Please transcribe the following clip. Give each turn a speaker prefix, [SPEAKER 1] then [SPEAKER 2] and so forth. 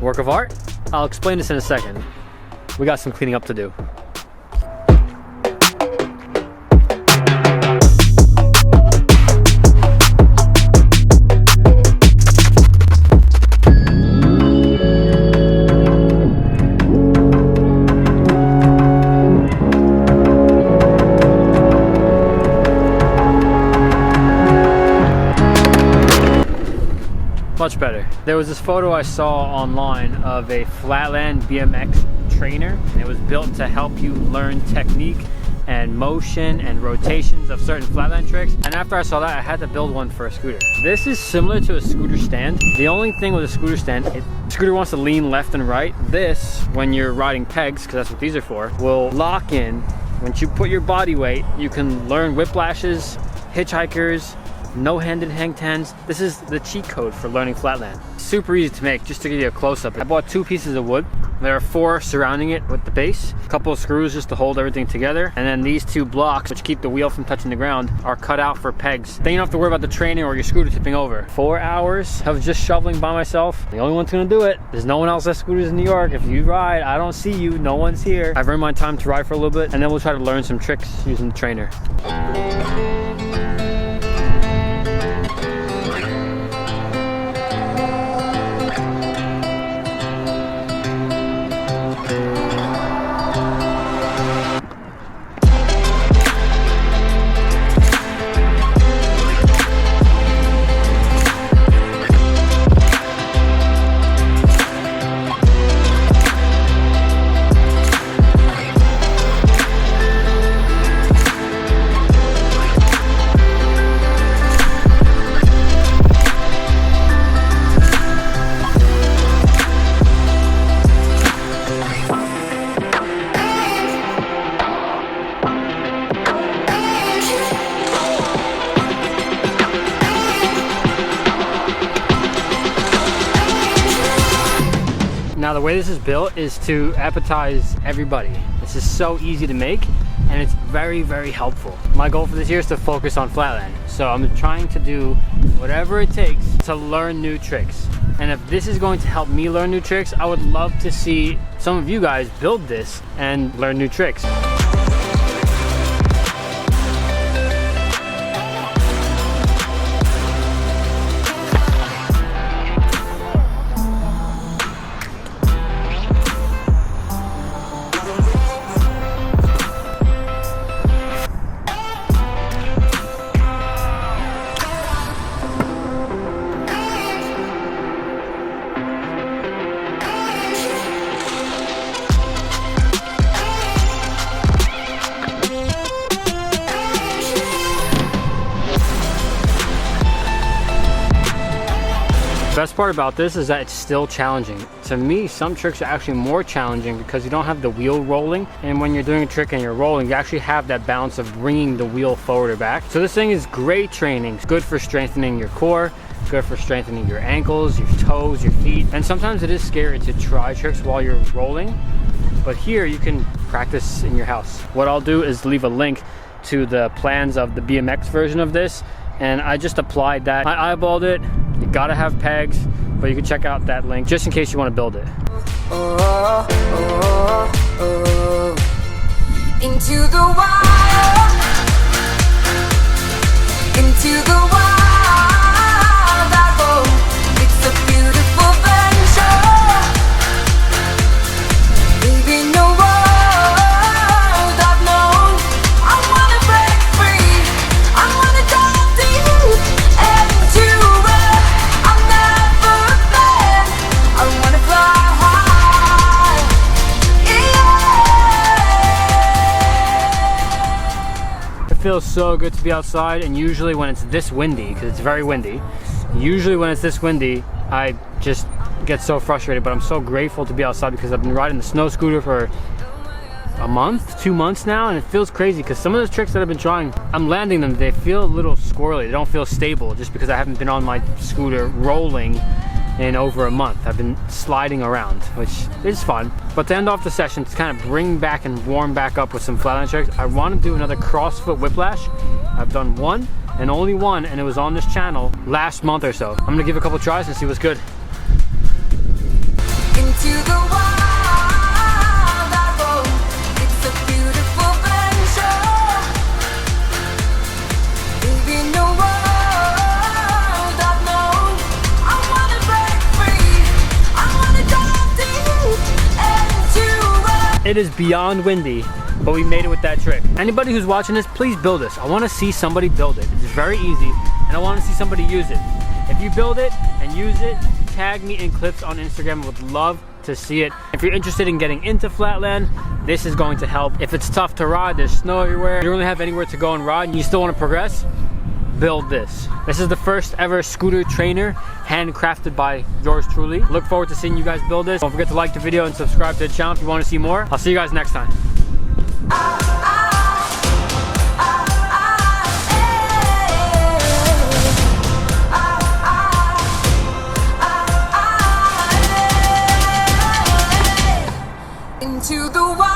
[SPEAKER 1] Work of art? I'll explain this in a second. We got some cleaning up to do. Much better. There was this photo I saw online of a flatland BMX trainer, and it was built to help you learn technique and motion and rotations of certain flatland tricks. And after I saw that, I had to build one for a scooter. This is similar to a scooter stand. The only thing with a scooter stand, the scooter wants to lean left and right. This, when you're riding pegs, because that's what these are for, will lock in. Once you put your body weight, you can learn whiplashes, hitchhikers, no-handed hang tens. This is the cheat code for learning flatland. Super easy to make. Just to give you a close-up, I bought 2 pieces of wood. There are 4 surrounding it with the base, a couple of screws just to hold everything together, and then these 2 blocks, which keep the wheel from touching the ground, are cut out for pegs. Then you don't have to worry about the training or your scooter tipping over. 4 hours of just shoveling by myself. The only one's gonna do it. There's no one else that scooters in New York. If you ride, I don't see you, no one's here. I've earned my time to ride for a little bit, and then we'll try to learn some tricks using the trainer. Now the way this is built is to appetize everybody. This is so easy to make, and it's very, very helpful. My goal for this year is to focus on flatland. So I'm trying to do whatever it takes to learn new tricks. And if this is going to help me learn new tricks, I would love to see some of you guys build this and learn new tricks. The best part about this is that it's still challenging. To me, some tricks are actually more challenging because you don't have the wheel rolling, and when you're doing a trick and you're rolling, you actually have that balance of bringing the wheel forward or back. So this thing is great training. It's good for strengthening your core, good for strengthening your ankles, your toes, your feet. And sometimes it is scary to try tricks while you're rolling, but here you can practice in your house. What I'll do is leave a link to the plans of the BMX version of this, and I just applied that. I eyeballed it. You gotta have pegs, but you can check out that link just in case you want to build it.
[SPEAKER 2] Into the wild, into the wild I go. It's a beautiful venture, baby, no world I've known. I wanna break free, I wanna go deep into where I've never been. I wanna fly high, yeah.
[SPEAKER 1] It feels so good to be outside, and usually when it's this windy, because it's very windy, usually when it's this windy, I just get so frustrated, but I'm so grateful to be outside because I've been riding the snow scooter for a month, 2 months now, and it feels crazy because some of those tricks that I've been trying, I'm landing them, they feel a little squirrely, they don't feel stable just because I haven't been on my scooter rolling in over a month. I've been sliding around, which is fun. But to end off the session, to kind of bring back and warm back up with some flatland tricks, I want to do another CrossFit whiplash. I've done one and only one, and it was on this channel last month or so. I'm gonna give it a couple tries and see what's good. It is beyond windy, but we made it with that trick. Anybody who's watching this, please build this. I want to see somebody build it. It's very easy, and I want to see somebody use it. If you build it and use it, tag me in clips on Instagram. I would love to see it. If you're interested in getting into flatland, this is going to help. If it's tough to ride, there's snow everywhere, you don't really have anywhere to go and ride, and you still want to progress, build this. This is the first ever scooter trainer handcrafted by yours truly. Look forward to seeing you guys build this. Don't forget to like the video and subscribe to the channel if you want to see more. I'll see you guys next time.
[SPEAKER 2] Into the wild.